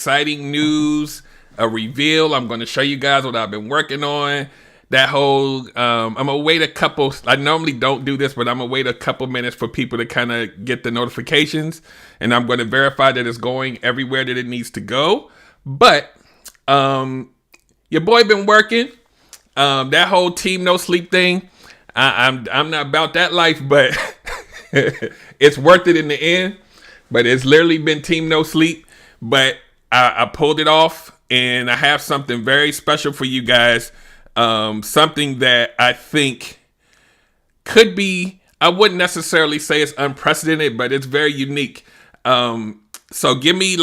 exciting news, a reveal. I'm going to show you guys what I've been working on. That whole, I'm going to wait a couple, I normally don't do this, but I'm going to wait a couple minutes for people to kind of get the notifications. And I'm going to verify that it's going everywhere that it needs to go. But your boy been working. That whole team no sleep thing, I'm not about that life, but it's worth it in the end. But it's literally been team no sleep. But I pulled it off, and I have something very special for you guys. Something that I think could be, I wouldn't necessarily say it's unprecedented, but it's very unique. So give me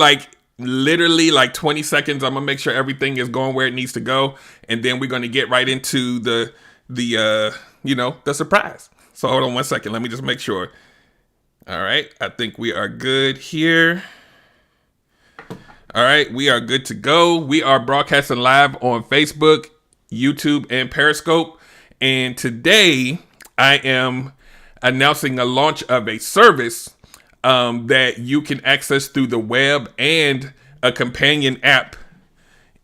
literally 20 seconds. I'm gonna make sure everything is going where it needs to go, and then we're gonna get right into the surprise. So hold on 1 second. Let me just make sure. All right, I think we are good here. All right, we are good to go. We are broadcasting live on Facebook, YouTube, and Periscope. And today I am announcing a launch of a service that you can access through the web and a companion app.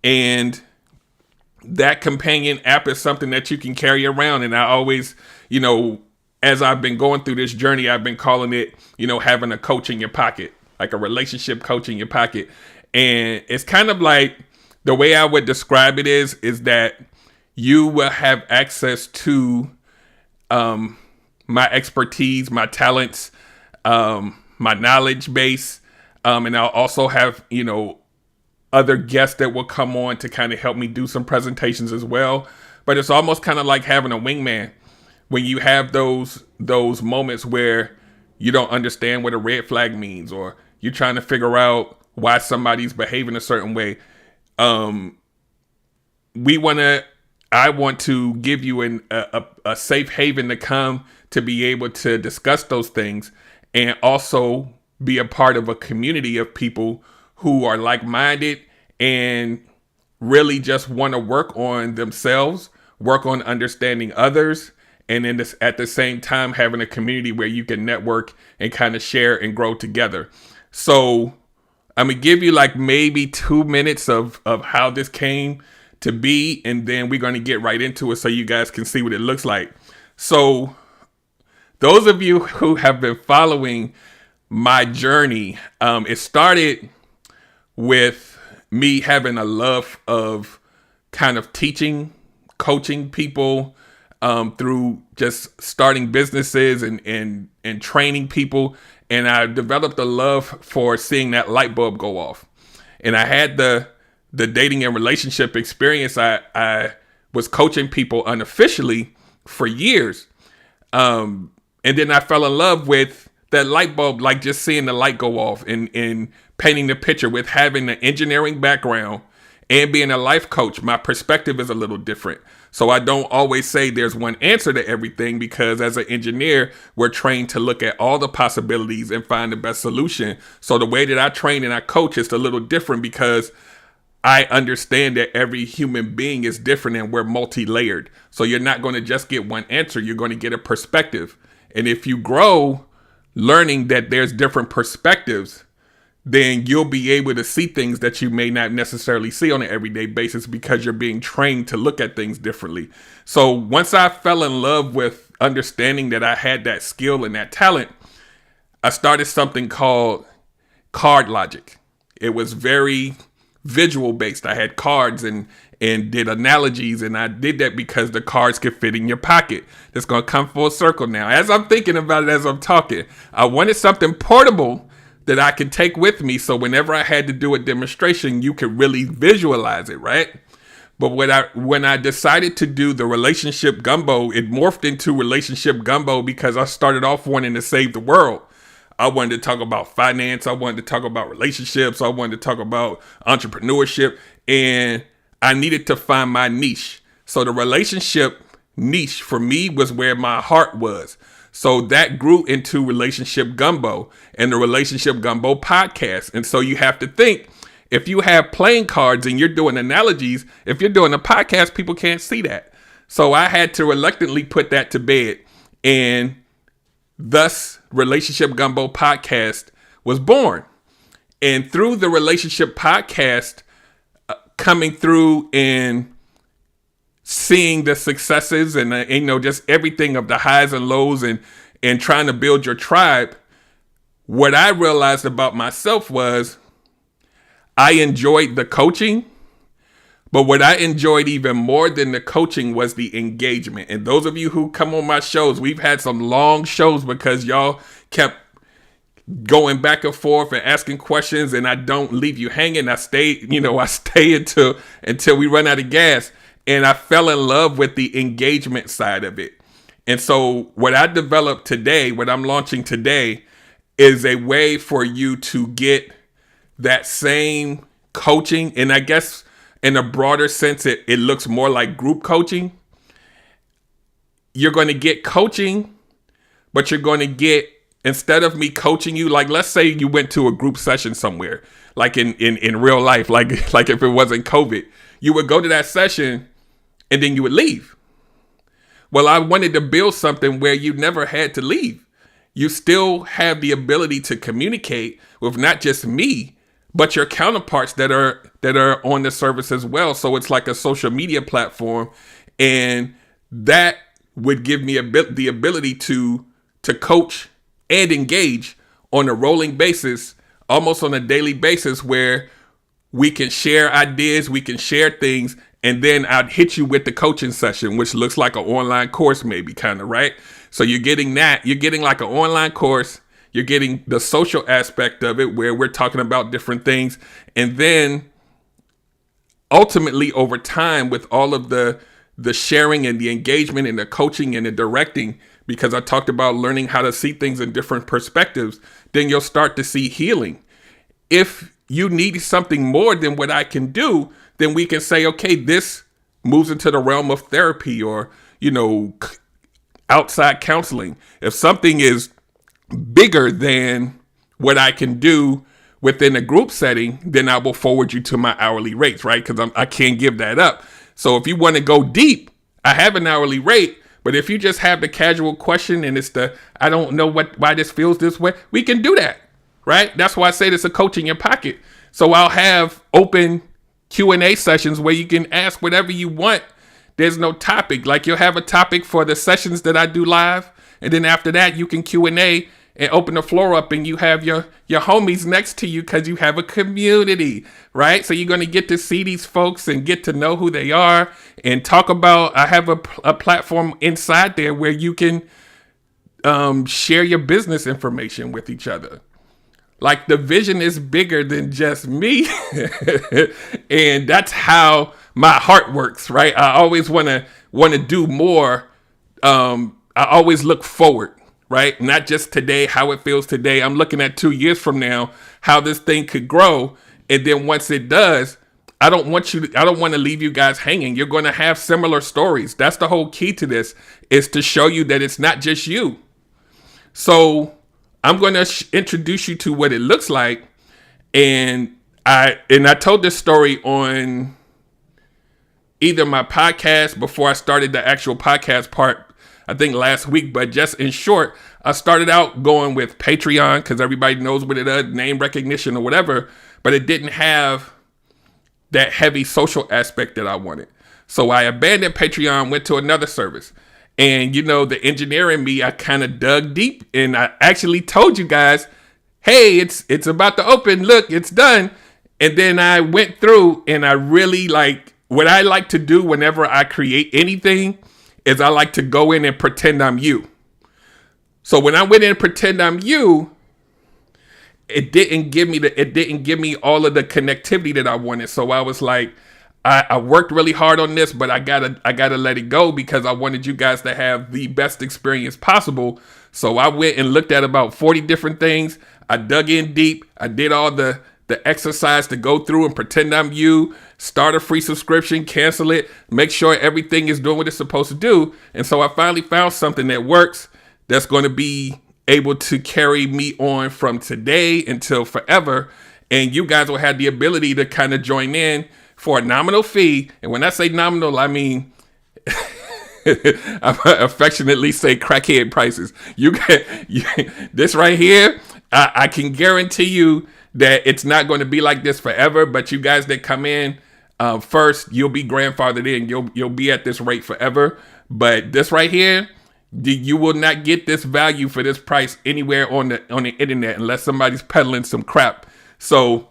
And that companion app is something that you can carry around. And I always, as I've been going through this journey, I've been calling it, having a coach in your pocket, like a relationship coach in your pocket. And it's kind of like, the way I would describe it is that you will have access to my expertise, my talents, my knowledge base. And I'll also have, other guests that will come on to kind of help me do some presentations as well. But it's almost kind of like having a wingman when you have those moments where you don't understand what a red flag means, or you're trying to figure out why somebody's behaving a certain way. I want to give you a safe haven to come to be able to discuss those things, and also be a part of a community of people who are like-minded and really just want to work on themselves, work on understanding others, and then at the same time having a community where you can network and kind of share and grow together. So I'm going to give you maybe 2 minutes of how this came to be, and then we're going to get right into it so you guys can see what it looks like. So those of you who have been following my journey, it started with me having a love of kind of teaching, coaching people through just starting businesses and training people. And I developed a love for seeing that light bulb go off. And I had the dating and relationship experience. I was coaching people unofficially for years. And then I fell in love with that light bulb, just seeing the light go off and painting the picture. With having an engineering background and being a life coach, my perspective is a little different. So I don't always say there's one answer to everything, because as an engineer, we're trained to look at all the possibilities and find the best solution. So the way that I train and I coach is a little different, because I understand that every human being is different and we're multi-layered. So you're not going to just get one answer. You're going to get a perspective. And if you grow learning that there's different perspectives, then you'll be able to see things that you may not necessarily see on an everyday basis, because you're being trained to look at things differently. So once I fell in love with understanding that I had that skill and that talent, I started something called card logic. It was very visual based. I had cards and did analogies, and I did that because the cards could fit in your pocket. It's going to come full circle now. As I'm thinking about it, as I'm talking, I wanted something portable that I could take with me, so whenever I had to do a demonstration, you could really visualize it, right? But when I decided to do the relationship gumbo, it morphed into relationship gumbo because I started off wanting to save the world. I wanted to talk about finance. I wanted to talk about relationships. I wanted to talk about entrepreneurship, and I needed to find my niche. So the relationship niche for me was where my heart was. So that grew into Relationship Gumbo and the Relationship Gumbo podcast. And so you have to think, if you have playing cards and you're doing analogies, if you're doing a podcast, people can't see that. So I had to reluctantly put that to bed. And thus, Relationship Gumbo podcast was born. And through the relationship podcast, coming through and seeing the successes and just everything of the highs and lows and trying to build your tribe, what I realized about myself was I enjoyed the coaching, but what I enjoyed even more than the coaching was the engagement. And those of you who come on my shows, we've had some long shows because y'all kept going back and forth and asking questions, and I don't leave you hanging. I stay until we run out of gas. And I fell in love with the engagement side of it. And so what I developed today, what I'm launching today, is a way for you to get that same coaching. And I guess in a broader sense, it looks more like group coaching. You're going to get coaching, but you're going to get, instead of me coaching you, like let's say you went to a group session somewhere, like in real life, like if it wasn't COVID, you would go to that session and then you would leave. Well, I wanted to build something where you never had to leave. You still have the ability to communicate with not just me, but your counterparts that are on the service as well. So it's like a social media platform, and that would give me the ability to coach and engage on a rolling basis, almost on a daily basis, where we can share ideas, we can share things, and then I'd hit you with the coaching session, which looks like an online course maybe, kind of, right? So you're getting that. You're getting like an online course. You're getting the social aspect of it where we're talking about different things. And then ultimately over time, with all of the sharing and the engagement and the coaching and the directing, because I talked about learning how to see things in different perspectives, then you'll start to see healing. If you need something more than what I can do, then we can say, okay, this moves into the realm of therapy or, outside counseling. If something is bigger than what I can do within a group setting, then I will forward you to my hourly rates, right? Because I can't give that up. So if you want to go deep, I have an hourly rate. But if you just have the casual question and it's I don't know why this feels this way, we can do that, right? That's why I say there's a coach in your pocket. So I'll have open Q&A sessions where you can ask whatever you want. There's no topic. Like you'll have a topic for the sessions that I do live. And then after that, you can Q&A and open the floor up, and you have your homies next to you because you have a community, right? So you're going to get to see these folks and get to know who they are and talk about, I have a platform inside there where you can share your business information with each other. Like the vision is bigger than just me. And that's how my heart works, right? I always want to do more. I always look forward, right? Not just today, how it feels today. I'm looking at 2 years from now, how this thing could grow. And then once it does, I don't want to leave you guys hanging. You're going to have similar stories. That's the whole key to this, is to show you that it's not just you. So I'm going to introduce you to what it looks like. And I told this story on either my podcast before I started the actual podcast part, I think last week, but just in short, I started out going with Patreon because everybody knows what it is, name recognition or whatever, but it didn't have that heavy social aspect that I wanted. So I abandoned Patreon, went to another service. And, the engineer in me, I kind of dug deep and I actually told you guys, hey, it's about to open. Look, it's done. And then I went through and I really what I like to do whenever I create anything is I like to go in and pretend I'm you. So when I went in and pretend I'm you, it didn't give me all of the connectivity that I wanted. So I was like, I worked really hard on this, but I gotta let it go because I wanted you guys to have the best experience possible. So I went and looked at about 40 different things. I dug in deep. I did all the exercise to go through and pretend I'm you, start a free subscription, cancel it, make sure everything is doing what it's supposed to do. And so I finally found something that works, that's going to be able to carry me on from today until forever. And you guys will have the ability to kind of join in for a nominal fee. And when I say nominal, I mean, I affectionately say crackhead prices. This right here, I can guarantee you that it's not going to be like this forever, but you guys that come in first, you'll be grandfathered in. You'll be at this rate forever. But this right here, you will not get this value for this price anywhere on the internet unless somebody's peddling some crap. So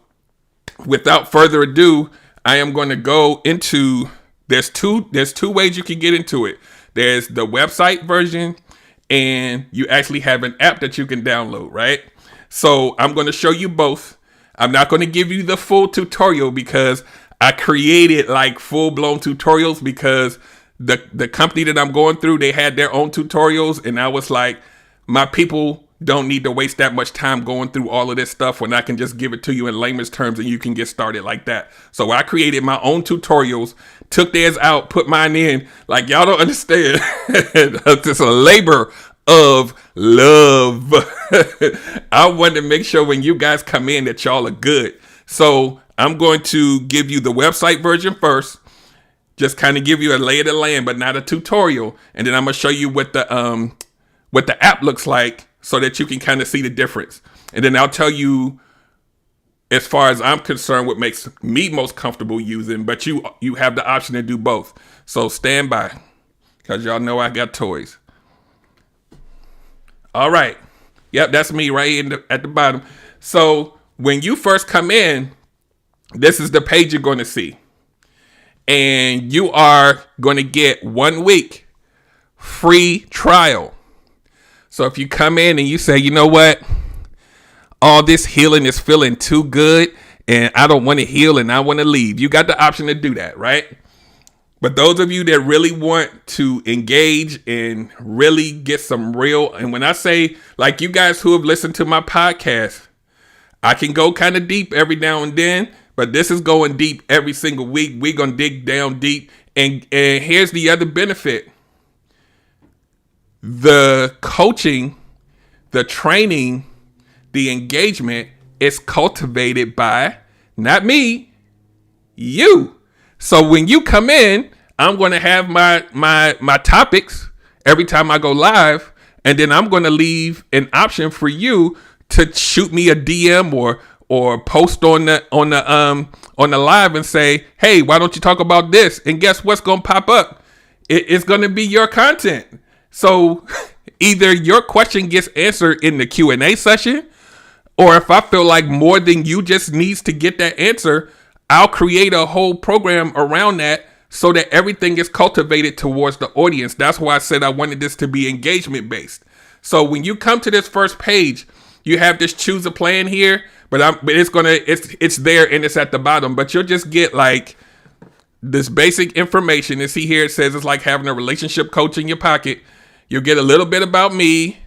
without further ado, I am going to go into, there's two ways you can get into it. There's the website version, and you actually have an app that you can download, right? So I'm going to show you both. I'm not going to give you the full tutorial because I created like full-blown tutorials because the company that I'm going through, they had their own tutorials, and I was like, my people don't need to waste that much time going through all of this stuff when I can just give it to you in layman's terms and you can get started like that. So I created my own tutorials, took theirs out, put mine in. Like, y'all don't understand. It's a labor of love. I wanted to make sure when you guys come in that y'all are good. So I'm going to give you the website version first. Just kind of give you a lay of the land, but not a tutorial. And then I'm going to show you what the app looks like so that you can kind of see the difference. And then I'll tell you, as far as I'm concerned, what makes me most comfortable using, but you have the option to do both. So stand by, because y'all know I got toys. All right. Yep, that's me right at the bottom. So when you first come in, this is the page you're going to see. And you are going to get 1 week free trial. So if you come in and you say, you know what, all this healing is feeling too good and I don't want to heal and I want to leave, you got the option to do that, right? But those of you that really want to engage and really get some real, and when I say, like you guys who have listened to my podcast, I can go kind of deep every now and then, but this is going deep every single week. We're going to dig down deep. And here's the other benefit. The coaching, the training, the engagement is cultivated by not me, you. So when you come in, I'm going to have my topics every time I go live, and then I'm going to leave an option for you to shoot me a DM or post on the live and say, hey, why don't you talk about this? And guess what's going to pop up? It's going to be your content. So either your question gets answered in the Q&A session, or if I feel like more than you just needs to get that answer, I'll create a whole program around that so that everything is cultivated towards the audience. That's why I said I wanted this to be engagement based. So when you come to this first page, you have this choose a plan here, but it's there and it's at the bottom, but you'll just get like this basic information. And see here, it says it's like having a relationship coach in your pocket. You'll get a little bit about me.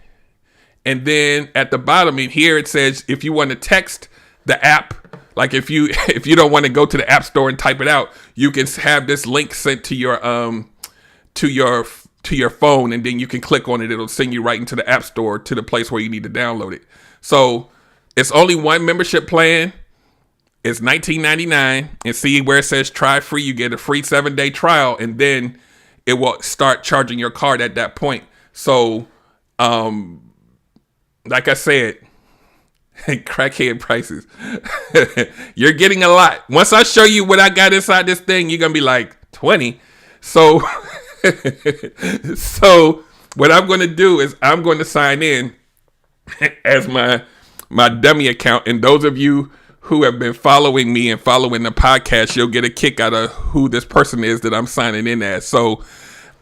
And then at the bottom in here, it says, if you want to text the app, like if you don't want to go to the app store and type it out, you can have this link sent to your phone, and then you can click on it. It'll send you right into the app store to the place where you need to download it. So it's only one membership plan. It's $19.99, and see where it says try free. You get a free 7-day trial, and then it will start charging your card at that point. So, like I said, crackhead prices. You're getting a lot. Once I show you what I got inside this thing, you're gonna be like 20. So so what I'm gonna do is I'm going to sign in as my dummy account. And those of you who have been following me and following the podcast, you'll get a kick out of who this person is that I'm signing in as. So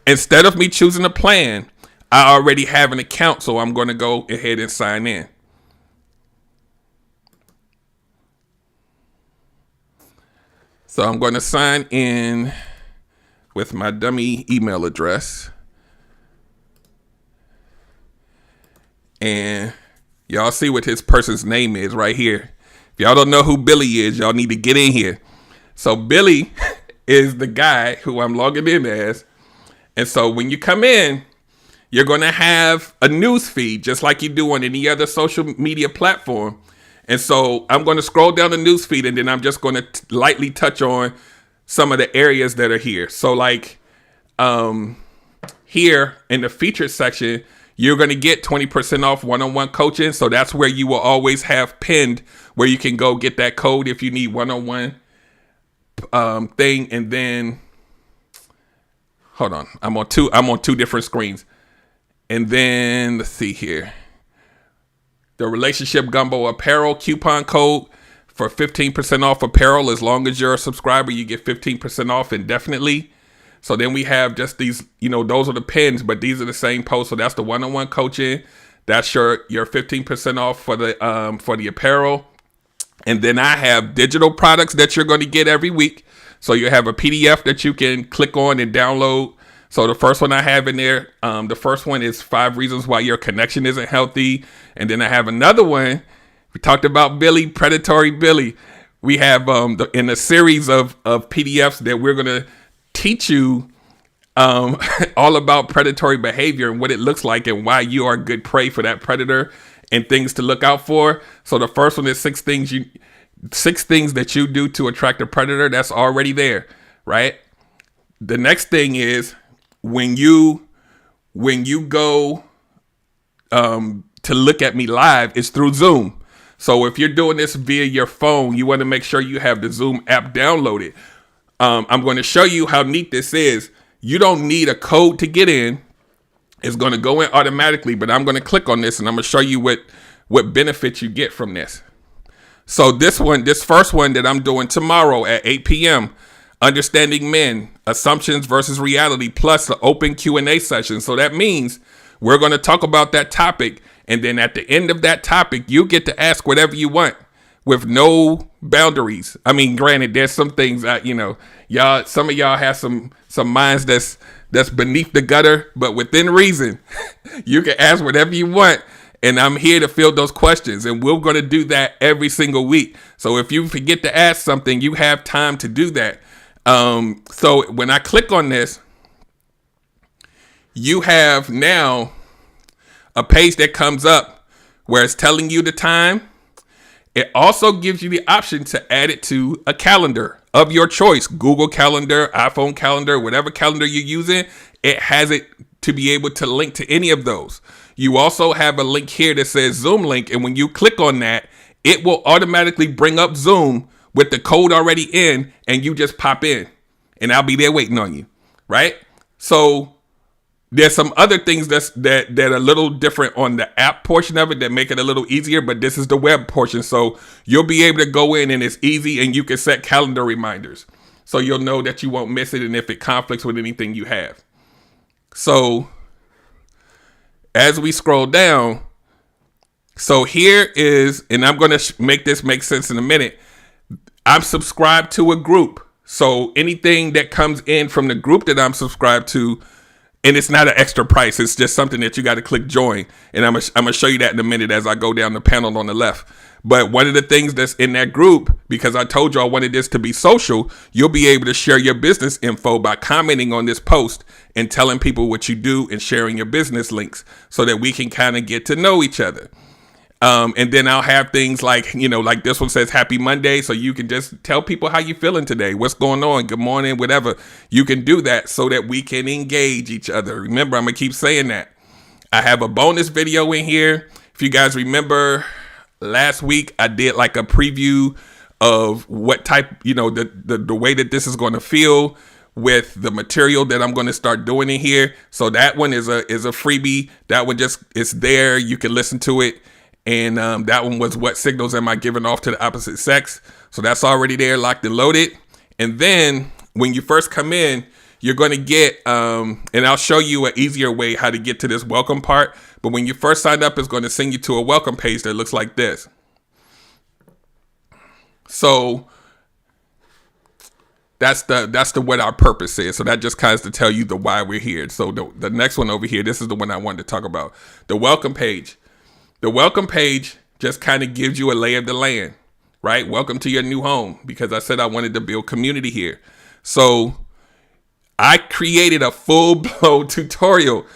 instead of me choosing a plan, I already have an account, so I'm going to go ahead and sign in. So I'm going to sign in with my dummy email address. And y'all see what his person's name is right here. If y'all don't know who Billy is, y'all need to get in here. So Billy is the guy who I'm logging in as. And so when you come in, you're going to have a news feed just like you do on any other social media platform. And so I'm going to scroll down the news feed, and then I'm just going to lightly touch on some of the areas that are here. So like here in the featured section, you're going to get 20% off one-on-one coaching. So that's where you will always have pinned where you can go get that code if you need one-on-one thing. And then hold on, I'm on two different screens. And then let's see here. The Relationship Gumbo apparel coupon code for 15% off apparel. As long as you're a subscriber, you get 15% off indefinitely. So then we have just these, those are the pins, but these are the same posts. So that's the one-on-one coaching. That's your 15% off for the apparel. And then I have digital products that you're going to get every week. So you have a PDF that you can click on and download. So the first one I have in there, the first one is 5 reasons why your connection isn't healthy. And then I have another one. We talked about Billy, Predatory Billy. We have in a series of PDFs that we're going to teach you all about predatory behavior and what it looks like and why you are good prey for that predator and things to look out for. So the first one is 6 things that you do to attract a predator. That's already there, right? The next thing is when you go to look at me live, it's through Zoom. So if you're doing this via your phone, you want to make sure you have the Zoom app downloaded. I'm going to show you how neat this is. You don't need a code to get in. It's going to go in automatically, but I'm going to click on this and I'm going to show you what benefits you get from this. So this first one that I'm doing tomorrow at 8 p.m., Understanding Men, Assumptions versus Reality, plus the open Q&A session. So that means we're going to talk about that topic. And then at the end of that topic, you get to ask whatever you want with no boundaries. I mean, granted, there's some things that, some of y'all have some minds that's beneath the gutter, but within reason, you can ask whatever you want. And I'm here to field those questions. And we're going to do that every single week. So if you forget to ask something, you have time to do that. So when I click on this, you have now a page that comes up where it's telling you the time. It also gives you the option to add it to a calendar of your choice. Google Calendar, iPhone Calendar, whatever calendar you're using, it has it to be able to link to any of those. You also have a link here that says Zoom link. And when you click on that, it will automatically bring up Zoom with the code already in, and you just pop in and I'll be there waiting on you. Right? So there's some other things that are a little different on the app portion of it that make it a little easier, but this is the web portion. So you'll be able to go in and it's easy and you can set calendar reminders. So you'll know that you won't miss it and if it conflicts with anything you have. So as we scroll down, so here is, and I'm going to make this make sense in a minute. I'm subscribed to a group. So anything that comes in from the group that I'm subscribed to, and it's not an extra price. It's just something that you got to click join. And I'm going to show you that in a minute as I go down the panel on the left. But one of the things that's in that group, because I told you I wanted this to be social, you'll be able to share your business info by commenting on this post and telling people what you do and sharing your business links so that we can kind of get to know each other. And then I'll have things like, like this one says Happy Monday. So you can just tell people how you feeling today. What's going on? Good morning, whatever. You can do that so that we can engage each other. Remember, I'm going to keep saying that. I have a bonus video in here. If you guys remember last week, I did like a preview of what type, the way that this is going to feel with the material that I'm going to start doing in here. So that one is a freebie. That one it's there. You can listen to it. And that one was what signals am I giving off to the opposite sex. So that's already there, locked and loaded. And then when you first come in, you're going to get, and I'll show you an easier way how to get to this welcome part. But when you first sign up, it's going to send you to a welcome page that looks like this. So that's the what our purpose is. So that just kind of to tell you the why we're here. So the next one over here, this is the one I wanted to talk about. The welcome page. The welcome page just kind of gives you a lay of the land, right? Welcome to your new home, because I said I wanted to build community here. So I created a full-blown tutorial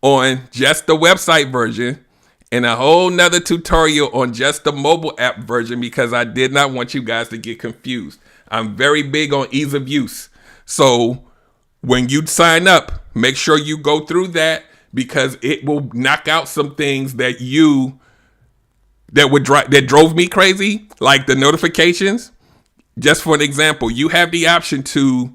on just the website version and a whole nother tutorial on just the mobile app version because I did not want you guys to get confused. I'm very big on ease of use. So when you sign up, make sure you go through that. because it will knock out some things that that drove me crazy, like the notifications. Just for an example, you have the option to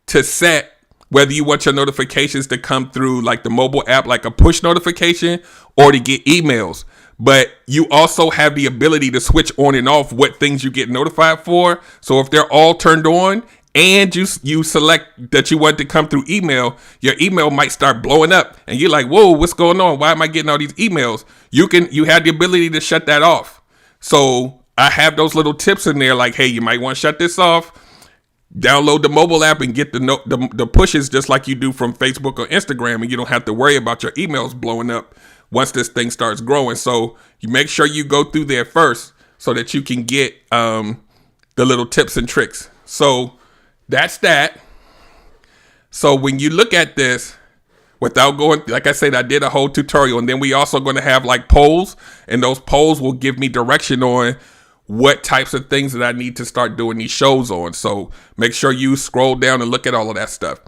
set whether you want your notifications to come through like the mobile app, like a push notification, or to get emails. But you also have the ability to switch on and off what things you get notified for. So if they're all turned on and you select that you want to come through email, your email might start blowing up and you're like, whoa, what's going on? Why am I getting all these emails? You have the ability to shut that off. So I have those little tips in there like, hey, you might want to shut this off. Download the mobile app and get the pushes just like you do from Facebook or Instagram, and you don't have to worry about your emails blowing up once this thing starts growing. So you make sure you go through there first so that you can get the little tips and tricks. So that's that. So when you look at this, without going, like I said, I did a whole tutorial, and then we also going to have like polls, and those polls will give me direction on what types of things that I need to start doing these shows on. So make sure you scroll down and look at all of that stuff.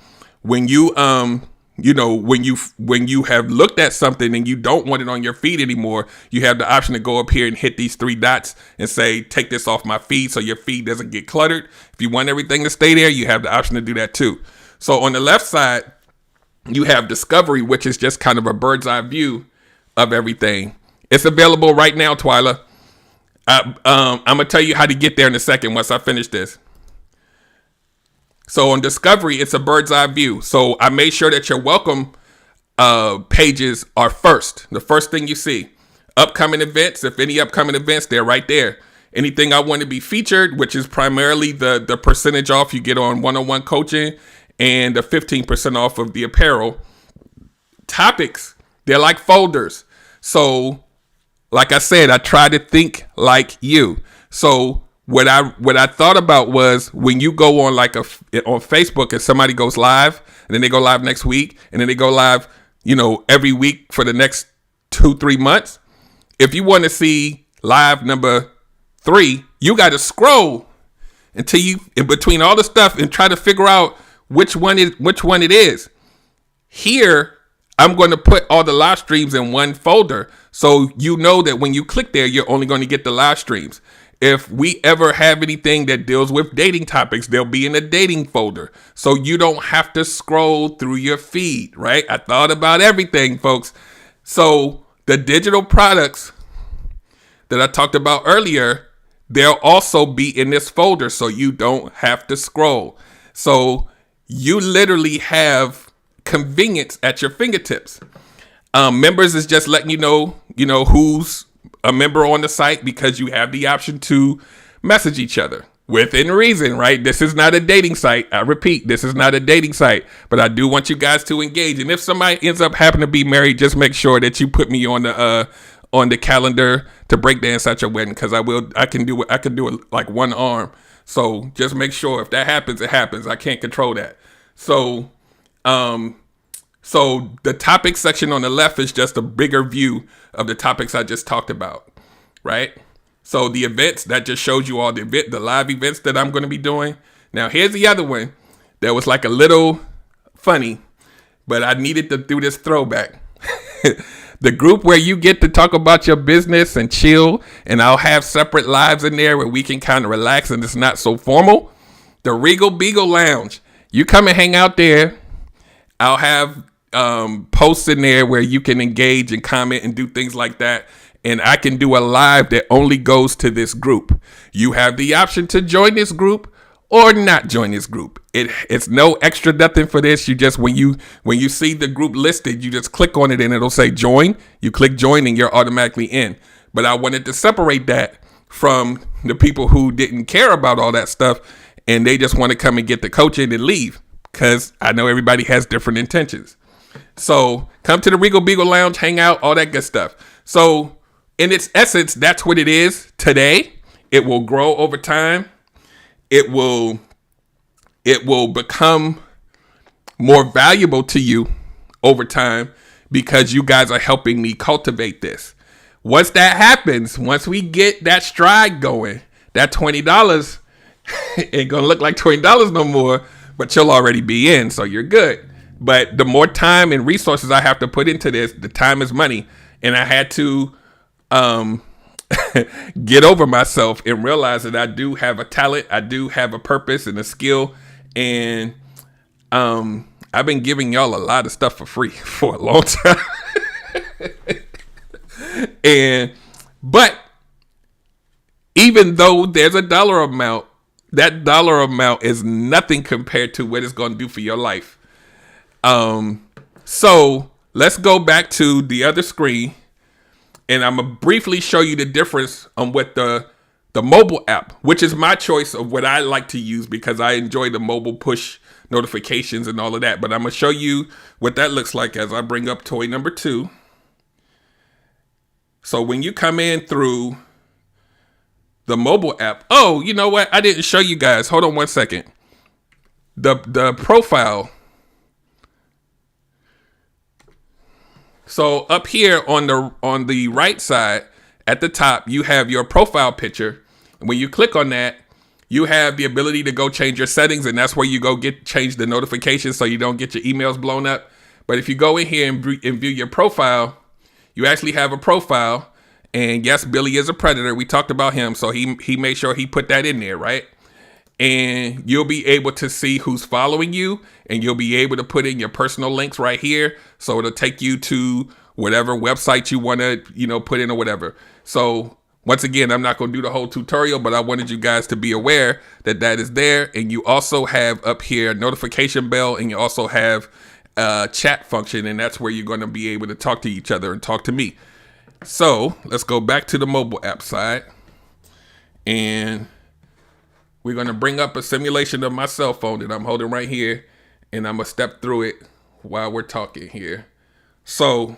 When you when you have looked at something and you don't want it on your feed anymore, you have the option to go up here and hit these three dots and say, take this off my feed so your feed doesn't get cluttered. If you want everything to stay there, you have the option to do that too. So on the left side, you have Discovery, which is just kind of a bird's eye view of everything. It's available right now, Twyla. I'm going to tell you how to get there in a second once I finish this. So on Discovery, it's a bird's eye view. So I made sure that your welcome pages are first. The first thing you see. Upcoming events, if any upcoming events, they're right there. Anything I want to be featured, which is primarily the percentage off you get on one-on-one coaching and the 15% off of the apparel. Topics, they're like folders. So like I said, I try to think like you. So what I thought about was when you go on on Facebook and somebody goes live and then they go live next week and then they go live, every week for the next 2-3 months. If you want to see live number 3, you got to scroll until you in between all the stuff and try to figure out which one it is. Here, I'm going to put all the live streams in one folder. So you know that when you click there, you're only going to get the live streams. If we ever have anything that deals with dating topics, they'll be in a dating folder. So you don't have to scroll through your feed, right? I thought about everything, folks. So the digital products that I talked about earlier, they'll also be in this folder so you don't have to scroll. So you literally have convenience at your fingertips. Members is just letting you know who's a member on the site because you have the option to message each other within reason, right? This is not a dating site. I repeat, this is not a dating site, but I do want you guys to engage. And if somebody ends up happening to be married, just make sure that you put me on the calendar to break dance at your wedding, because I can do it like one arm. So just make sure if that happens, it happens. I can't control that. So the topic section on the left is just a bigger view of the topics I just talked about, right? So the events, that just shows you all the live events that I'm going to be doing. Now here's the other one that was like a little funny, but I needed to do this throwback. The group where you get to talk about your business and chill, and I'll have separate lives in there where we can kind of relax and it's not so formal. The Regal Beagle Lounge. You come and hang out there. I'll have posts in there where you can engage and comment and do things like that. And I can do a live that only goes to this group. You have the option to join this group or not join this group. It's no extra nothing for this. You just, when you see the group listed, you just click on it and it'll say join. You click join and you're automatically in. But I wanted to separate that from the people who didn't care about all that stuff and they just want to come and get the coaching and leave, because I know everybody has different intentions. So come to the Regal Beagle Lounge, hang out, all that good stuff. So in its essence, that's what it is today. It will grow over time. It will become more valuable to you over time because you guys are helping me cultivate this. Once that happens, once we get that stride going, that $20 ain't gonna look like $20 no more, but you'll already be in, so you're good. But the more time and resources I have to put into this, the time is money. And I had to um, get over myself and realize that I do have a talent, I do have a purpose and a skill. And I've been giving y'all a lot of stuff for free for a long time. But even though there's a dollar amount, that dollar amount is nothing compared to what it's going to do for your life. So let's go back to the other screen, and I'm gonna briefly show you the difference on what the mobile app, which is my choice of what I like to use because I enjoy the mobile push notifications and all of that. But I'm gonna show you what that looks like as I bring up toy number 2. So when you come in through the mobile app, oh, you know what? I didn't show you guys. Hold on one second. The profile. So up here on the right side at the top, you have your profile picture. And when you click on that, you have the ability to go change your settings, and that's where you go change the notifications so you don't get your emails blown up. But if you go in here and view your profile, you actually have a profile. And yes, Billy is a predator. We talked about him, so he made sure he put that in there, right? And you'll be able to see who's following you, and you'll be able to put in your personal links right here. So it'll take you to whatever website you want to, put in or whatever. So once again, I'm not going to do the whole tutorial, but I wanted you guys to be aware that that is there. And you also have up here a notification bell, and you also have a chat function, and that's where you're going to be able to talk to each other and talk to me. So let's go back to the mobile app side, and we're going to bring up a simulation of my cell phone that I'm holding right here, and I'm going to step through it while we're talking here. So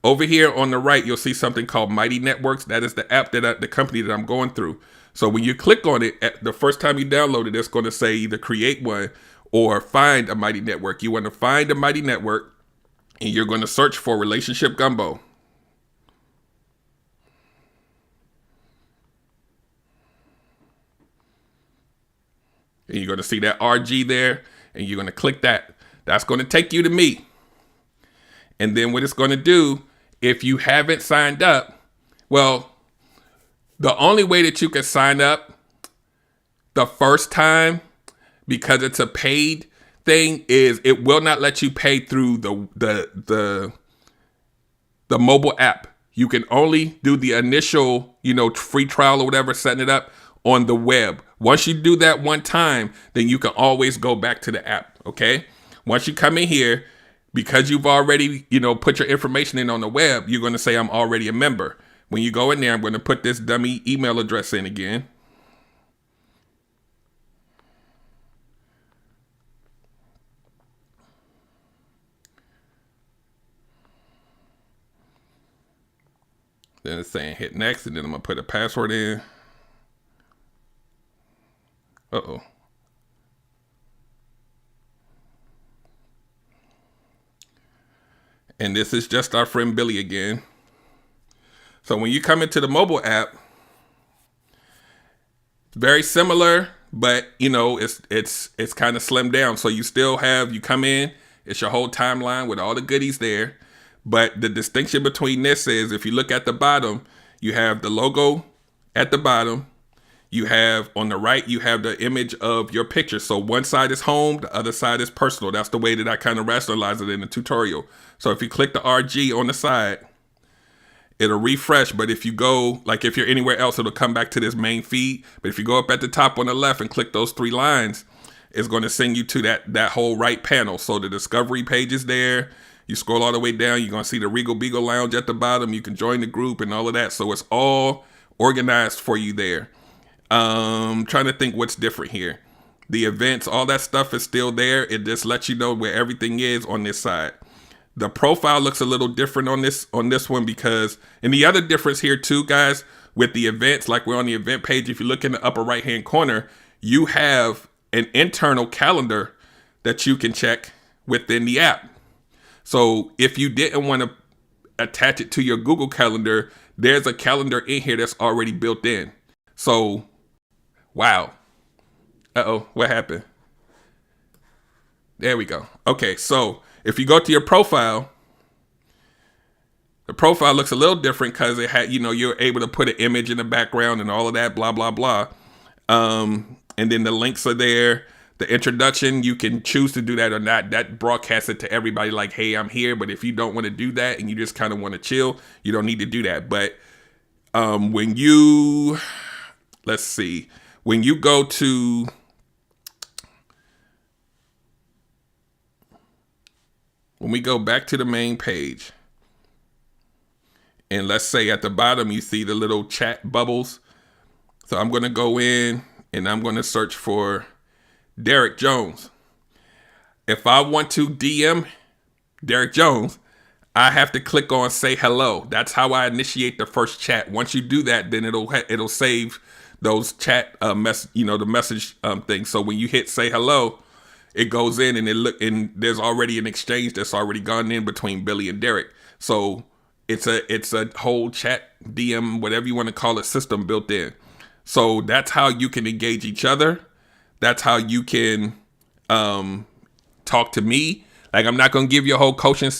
over here on the right, you'll see something called Mighty Networks. That is the app the company that I'm going through. So when you click on it, the first time you download it, it's going to say either create one or find a Mighty Network. You want to find a Mighty Network, and you're going to search for Relationship Gumbo. And you're going to see that RG there, and you're going to click that. That's going to take you to me. And then what it's going to do, if you haven't signed up, well, the only way that you can sign up the first time, because it's a paid thing, is it will not let you pay through the mobile app. You can only do the initial, free trial or whatever, setting it up on the web. Once you do that one time, then you can always go back to the app, okay? Once you come in here, because you've already, put your information in on the web, you're going to say, I'm already a member. When you go in there, I'm going to put this dummy email address in again. Then it's saying hit next, and then I'm going to put a password in. Uh-oh. And this is just our friend Billy again. So when you come into the mobile app, it's very similar, but it's kind of slimmed down. So you come in, it's your whole timeline with all the goodies there. But the distinction between this is, if you look at the bottom, you have the logo at the bottom. You have on the right, you have the image of your picture. So one side is home, the other side is personal. That's the way that I kind of rationalize it in the tutorial. So if you click the RG on the side, it'll refresh. But if you go, like if you're anywhere else, it'll come back to this main feed. But if you go up at the top on the left and click those 3 lines, it's going to send you to that whole right panel. So the discovery page is there. You scroll all the way down, you're going to see the Regal Beagle Lounge at the bottom. You can join the group and all of that. So it's all organized for you there. Trying to think what's different here. The events, all that stuff is still there. It just lets you know where everything is on this side. The profile looks a little different on this one because, and the other difference here too, guys, with the events, like we're on the event page, if you look in the upper right hand corner, you have an internal calendar that you can check within the app. So if you didn't want to attach it to your Google Calendar, there's a calendar in here that's already built in. So, wow. Uh-oh, what happened? There we go. Okay, so if you go to your profile, the profile looks a little different because it had, you're able to put an image in the background and all of that, blah, blah, blah. And then the links are there. The introduction, you can choose to do that or not. That broadcasts it to everybody like, hey, I'm here. But if you don't want to do that and you just kind of want to chill, you don't need to do that. But when you go to when we go back to the main page, and let's say at the bottom you see the little chat bubbles. So I'm going to go in and I'm going to search for Derek Jones. If I want to DM Derek Jones, I have to click on say hello. That's how I initiate the first chat. Once you do that, then it'll save those chat the message thing. So when you hit say hello, it goes in and there's already an exchange that's already gone in between Billy and Derek. So it's a whole chat, DM, whatever you want to call it, system built in. So that's how you can engage each other. That's how you can talk to me. Like, I'm not going to give you a whole coaching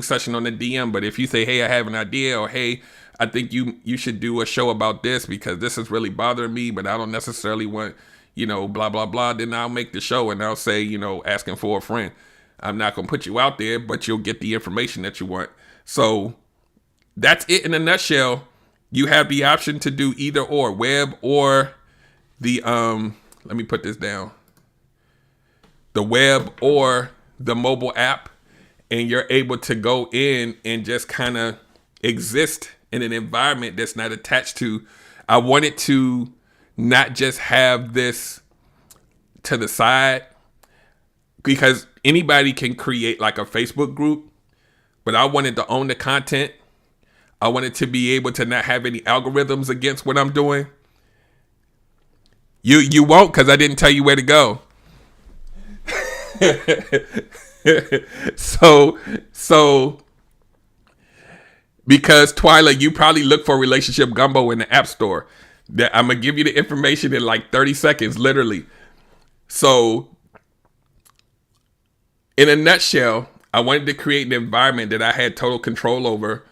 session on the DM, but if you say, hey, I have an idea, or hey, I think you should do a show about this because this is really bothering me, but I don't necessarily want, blah, blah, blah, then I'll make the show and I'll say, asking for a friend. I'm not going to put you out there, but you'll get the information that you want. So that's it in a nutshell. You have the option to do either or, web or the, let me put this down, the web or the mobile app, and you're able to go in and just kind of exist in an environment that's not attached to. I wanted to not just have this to the side, because anybody can create like a Facebook group, but I wanted to own the content. I wanted to be able to not have any algorithms against what I'm doing. You won't, because I didn't tell you where to go. So because Twyla, you probably look for Relationship Gumbo in the App Store. That I'm gonna give you the information in like 30 seconds, literally. So in a nutshell, I wanted to create an environment that I had total control over,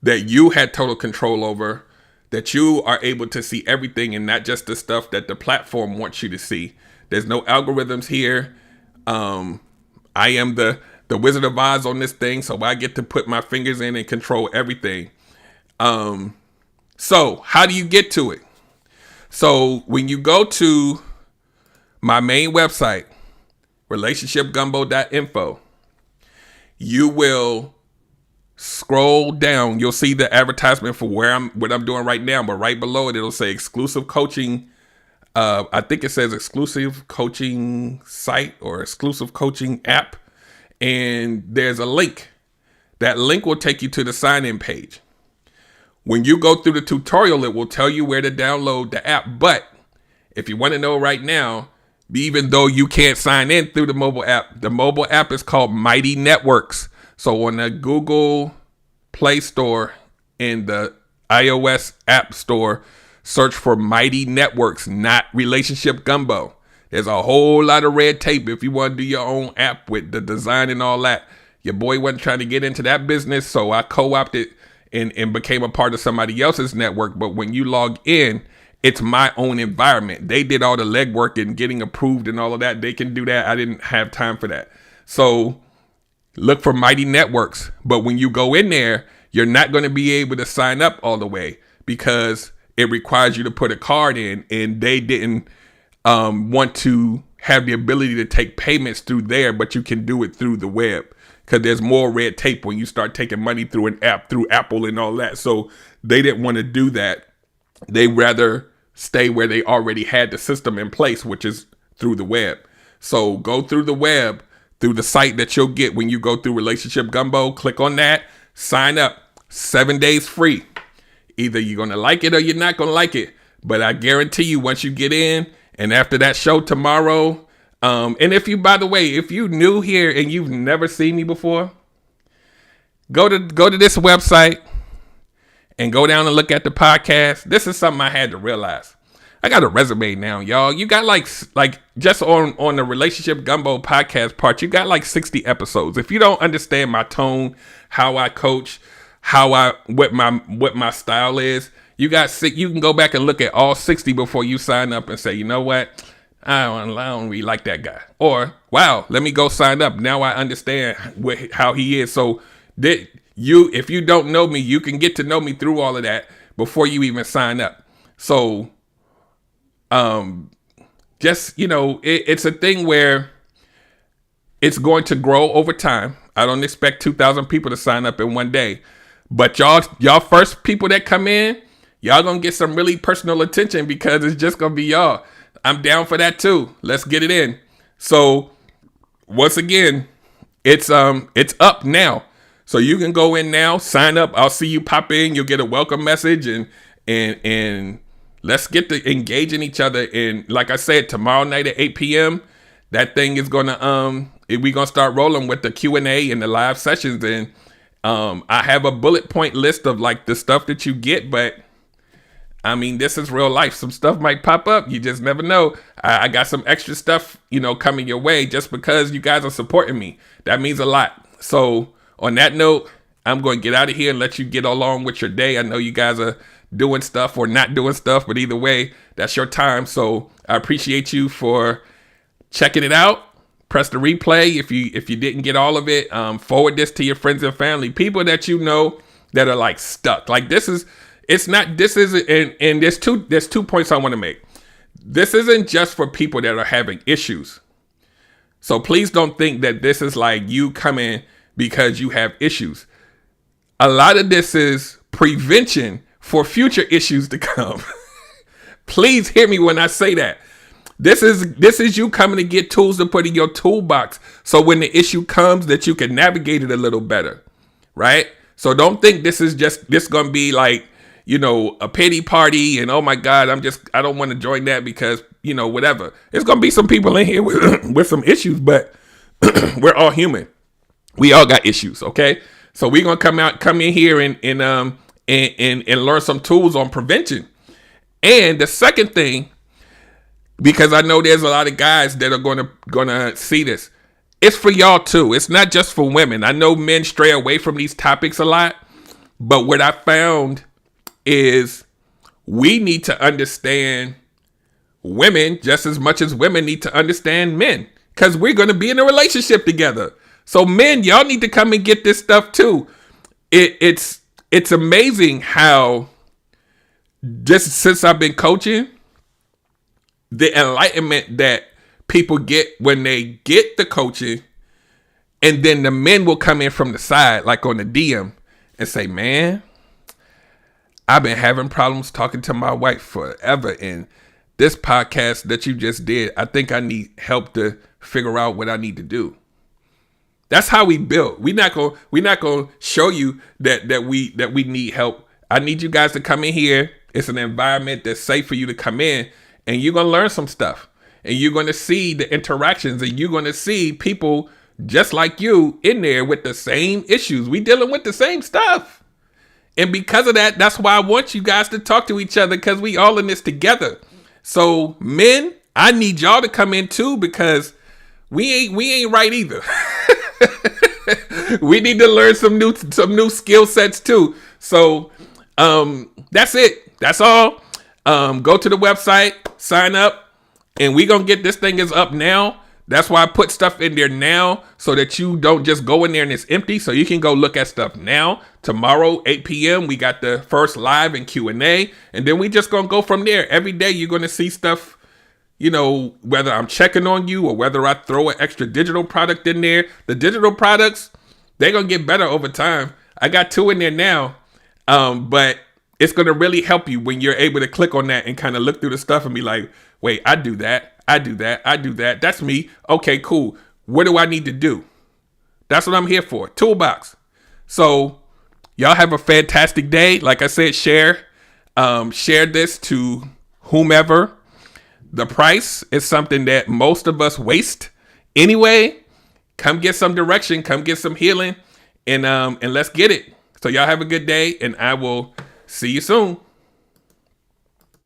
that you had total control over, that you are able to see everything and not just the stuff that the platform wants you to see. There's no algorithms here. I am the Wizard of Oz on this thing, so I get to put my fingers in and control everything. So how do you get to it? So when you go to my main website, relationshipgumbo.info, you will scroll down. You'll see the advertisement for what I'm doing right now, but right below it, it'll say exclusive coaching. I think it says exclusive coaching site or exclusive coaching app. And there's a link. That link will take you to the sign-in page. When you go through the tutorial, it will tell you where to download the app. But if you want to know right now, even though you can't sign in through the mobile app is called Mighty Networks. So on the Google Play Store and the iOS App Store, search for Mighty Networks, not Relationship Gumbo. There's a whole lot of red tape if you want to do your own app with the design and all that. Your boy wasn't trying to get into that business, so I co-opted and became a part of somebody else's network. But when you log in, it's my own environment. They did all the legwork and getting approved and all of that. They can do that. I didn't have time for that. So look for Mighty Networks. But when you go in there, you're not going to be able to sign up all the way because it requires you to put a card in, and they didn't want to have the ability to take payments through there, but you can do it through the web because there's more red tape when you start taking money through an app, through Apple and all that. So they didn't want to do that. They rather stay where they already had the system in place, which is through the web. So go through the web, through the site that you'll get when you go through Relationship Gumbo. Click on that, sign up, 7 days free. Either you're going to like it or you're not going to like it. But I guarantee you, once you get in, and after that show tomorrow, and if you, by the way, if you new here and you've never seen me before, go to this website and go down and look at the podcast. This is something I had to realize. I got a resume now, y'all. You got like just on the Relationship Gumbo podcast part, you got like 60 episodes. If you don't understand my tone, how I coach, what my style is, you can go back and look at all 60 before you sign up and say, you know what? I don't really like that guy. Or, wow, let me go sign up. Now I understand how he is. So if you don't know me, you can get to know me through all of that before you even sign up. So, it's a thing where it's going to grow over time. I don't expect 2,000 people to sign up in one day, but y'all first people that come in, y'all gonna get some really personal attention because it's just gonna be y'all. I'm down for that too. Let's get it in. So once again, it's up now. So you can go in now, sign up. I'll see you pop in. You'll get a welcome message and let's get to engaging each other. And like I said, tomorrow night at 8 p.m., that thing is gonna we're gonna start rolling with the Q&A and the live sessions. And I have a bullet point list of like the stuff that you get, but I mean, this is real life. Some stuff might pop up. You just never know. I got some extra stuff, coming your way just because you guys are supporting me. That means a lot. So on that note, I'm going to get out of here and let you get along with your day. I know you guys are doing stuff or not doing stuff, but either way, that's your time. So I appreciate you for checking it out. Press the replay if you didn't get all of it. Forward this to your friends and family, people that you know that are like stuck. Like this isn't, and there's two points I want to make. This isn't just for people that are having issues. So please don't think that this is like you coming because you have issues. A lot of this is prevention for future issues to come. Please hear me when I say that. This is you coming to get tools to put in your toolbox so when the issue comes that you can navigate it a little better, right? So don't think this going to be like, a pity party and oh my God, I don't want to join that because, whatever. There's going to be some people in here with some issues, but we're all human. We all got issues, okay? So we're going to come in here and learn some tools on prevention. And the second thing, because I know there's a lot of guys that are going to see this, it's for y'all too. It's not just for women. I know men stray away from these topics a lot, but what I found is we need to understand women just as much as women need to understand men, because we're going to be in a relationship together. So men, y'all need to come and get this stuff too. It's amazing how just since I've been coaching, the enlightenment that people get when they get the coaching, and then the men will come in from the side, like on the DM, and say, man, I've been having problems talking to my wife forever. And this podcast that you just did, I think I need help to figure out what I need to do. That's how we build. We're not gonna show you that we need help. I need you guys to come in here. It's an environment that's safe for you to come in, and you're gonna learn some stuff. And you're gonna see the interactions, and you're gonna see people just like you in there with the same issues. We dealing with the same stuff. And because of that, that's why I want you guys to talk to each other, because we all in this together. So men, I need y'all to come in too, because we ain't right either. We need to learn some new skill sets too. So that's it. That's all. Go to the website, sign up, and we gonna get this thing is up now. That's why I put stuff in there now, so that you don't just go in there and it's empty. So you can go look at stuff now. Tomorrow, 8 p.m., we got the first live and Q&A. And then we just going to go from there. Every day you're going to see stuff, whether I'm checking on you or whether I throw an extra digital product in there. The digital products, they're going to get better over time. I got 2 in there now. But it's going to really help you when you're able to click on that and kind of look through the stuff and be like, wait, I do that. That's me. Okay, cool. What do I need to do? That's what I'm here for. Toolbox. So y'all have a fantastic day. Like I said, share this to whomever. The price is something that most of us waste anyway. Come get some direction. Come get some healing, and let's get it. So y'all have a good day, and I will see you soon.